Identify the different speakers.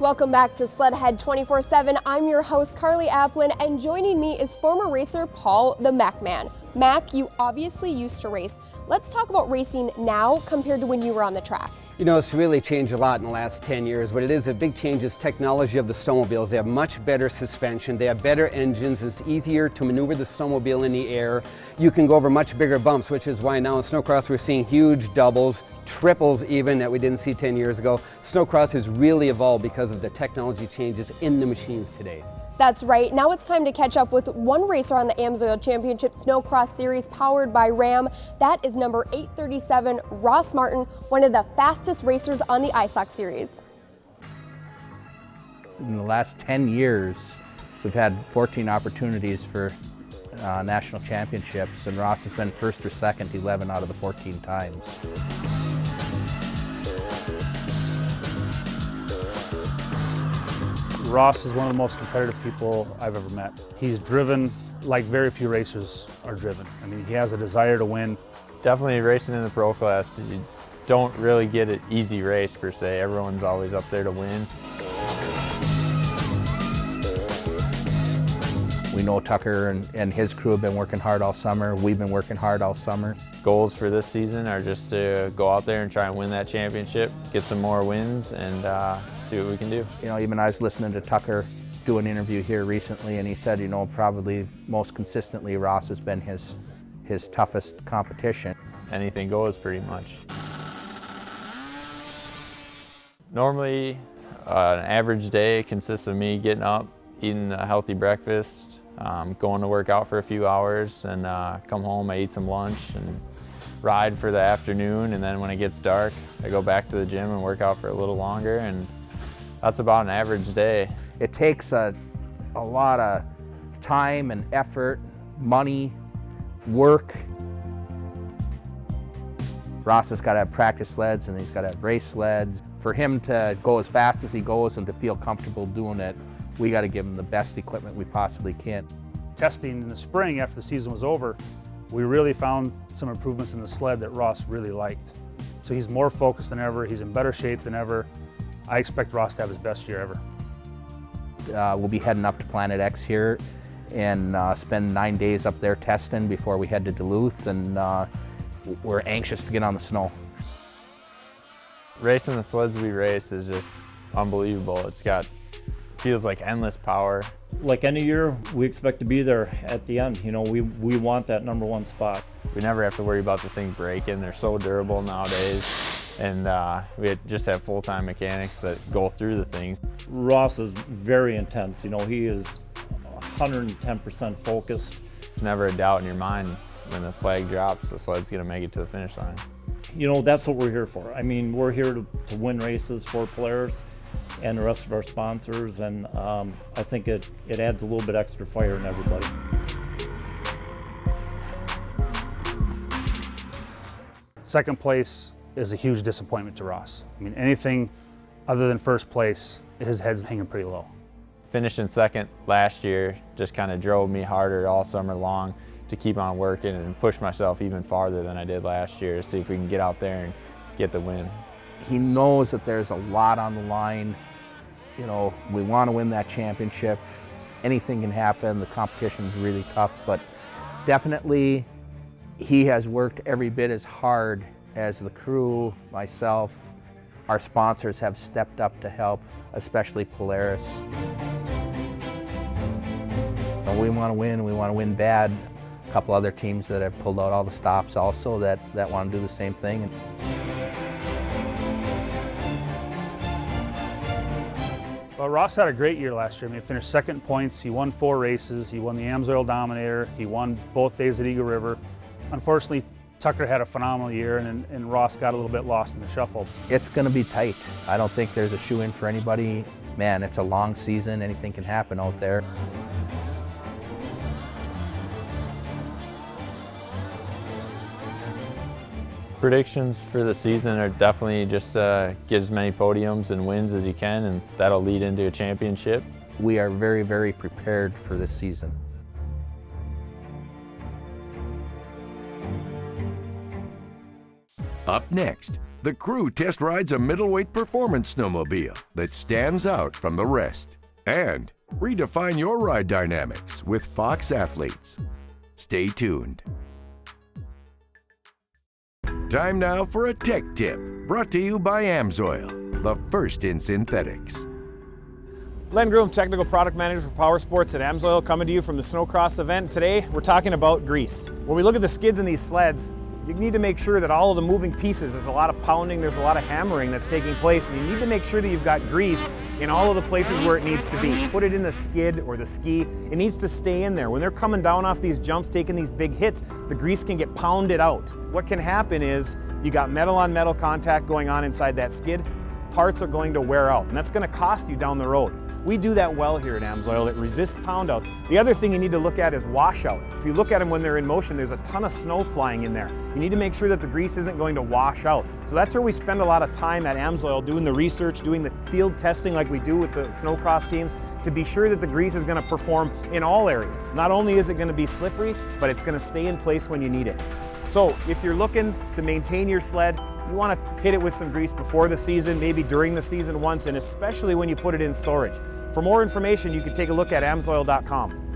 Speaker 1: Welcome back to Sledhead 24/7. I'm your host, Carly Applin, and joining me is former racer Paul the Mac Man. Mac, you obviously used to race. Let's talk about racing now compared to when you were on the track.
Speaker 2: You know, it's really changed a lot in the last 10 years. What it is, a big change is technology of the snowmobiles. They have much better suspension, they have better engines, it's easier to maneuver the snowmobile in the air. You can go over much bigger bumps, which is why now in snowcross we're seeing huge doubles, triples even, that we didn't see 10 years ago. Snowcross has really evolved because of the technology changes in the machines today.
Speaker 1: That's right. Now it's time to catch up with one racer on the AMSOIL Championship Snowcross Series powered by Ram. That is number 837, Ross Martin, one of the fastest racers on the ISOC Series.
Speaker 3: In the last 10 years, we've had 14 opportunities for national championships, and Ross has been first or second 11 out of the 14 times.
Speaker 4: Ross is one of the most competitive people I've ever met. He's driven like very few racers are driven. I mean, he has a desire to win.
Speaker 5: Definitely racing in the pro class, you don't really get an easy race per se. Everyone's always up there to win.
Speaker 3: We know Tucker and his crew have been working hard all summer. We've been working hard all summer.
Speaker 5: Goals for this season are just to go out there and try and win that championship, get some more wins, and see what we can do.
Speaker 3: You know, even I was listening to Tucker do an interview here recently, and he said, you know, probably most consistently Ross has been his toughest competition.
Speaker 5: Anything goes pretty much. Normally, an average day consists of me getting up, eating a healthy breakfast, going to work out for a few hours, and come home, I eat some lunch and ride for the afternoon, and then when it gets dark, I go back to the gym and work out for a little longer, and that's about an average day.
Speaker 3: It takes a lot of time and effort, money, work. Ross has got to have practice sleds and he's got to have race sleds. For him to go as fast as he goes and to feel comfortable doing it, we got to give him the best equipment we possibly can.
Speaker 4: Testing in the spring after the season was over, we really found some improvements in the sled that Ross really liked. So he's more focused than ever, he's in better shape than ever. I expect Ross to have his best year ever.
Speaker 3: We'll be heading up to Planet X here and spend 9 days up there testing before we head to Duluth, and we're anxious to get on the snow.
Speaker 5: Racing the sleds we race is just unbelievable. Feels like endless power.
Speaker 6: Like any year, we expect to be there at the end. You know, we want that #1 spot.
Speaker 5: We never have to worry about the thing breaking. They're so durable nowadays. And we just have full-time mechanics that go through the things.
Speaker 6: Ross is very intense. You know, he is 110% focused.
Speaker 5: It's never a doubt in your mind when the flag drops, the sled's gonna make it to the finish line.
Speaker 6: You know, that's what we're here for. I mean, we're here to win races for Polaris and the rest of our sponsors, and I think it adds a little bit extra fire in everybody.
Speaker 4: Second place is a huge disappointment to Ross. I mean, anything other than first place, his head's hanging pretty low.
Speaker 5: Finishing second last year just kind of drove me harder all summer long to keep on working and push myself even farther than I did last year to see if we can get out there and get the win.
Speaker 3: He knows that there's a lot on the line. You know, we want to win that championship. Anything can happen. The competition's really tough, but definitely he has worked every bit as hard as the crew, myself. Our sponsors have stepped up to help, especially Polaris. And we want to win bad. A couple other teams that have pulled out all the stops also that want to do the same thing.
Speaker 4: Well, Ross had a great year last year. I mean, he finished second in points, he won 4 races, he won the AMSOIL Dominator, he won both days at Eagle River. Unfortunately, Tucker had a phenomenal year, and Ross got a little bit lost in the shuffle.
Speaker 3: It's going to be tight. I don't think there's a shoe-in for anybody. Man, it's a long season. Anything can happen out there.
Speaker 5: Predictions for the season are definitely just get as many podiums and wins as you can, and that'll lead into a championship.
Speaker 3: We are very, very prepared for this season.
Speaker 7: Up next, the crew test rides a middleweight performance snowmobile that stands out from the rest. And redefine your ride dynamics with Fox Athletes. Stay tuned. Time now for a tech tip, brought to you by AMSOIL, the first in synthetics.
Speaker 8: Len Groom, Technical Product Manager for Power Sports at AMSOIL, coming to you from the Snowcross event. Today, we're talking about grease. When we look at the skids in these sleds, you need to make sure that all of the moving pieces, there's a lot of pounding, there's a lot of hammering that's taking place, and you need to make sure that you've got grease in all of the places where it needs to be. Put it in the skid or the ski. It needs to stay in there. When they're coming down off these jumps, taking these big hits, the grease can get pounded out. What can happen is you got metal on metal contact going on inside that skid. Parts are going to wear out, and that's going to cost you down the road. We do that well here at AMSOIL. It resists pound out. The other thing you need to look at is washout. If you look at them when they're in motion, there's a ton of snow flying in there. You need to make sure that the grease isn't going to wash out. So that's where we spend a lot of time at AMSOIL doing the research, doing the field testing like we do with the snowcross teams to be sure that the grease is going to perform in all areas. Not only is it going to be slippery, but it's going to stay in place when you need it. So if you're looking to maintain your sled, you want to hit it with some grease before the season, maybe during the season once, and especially when you put it in storage. For more information, you can take a look at amsoil.com.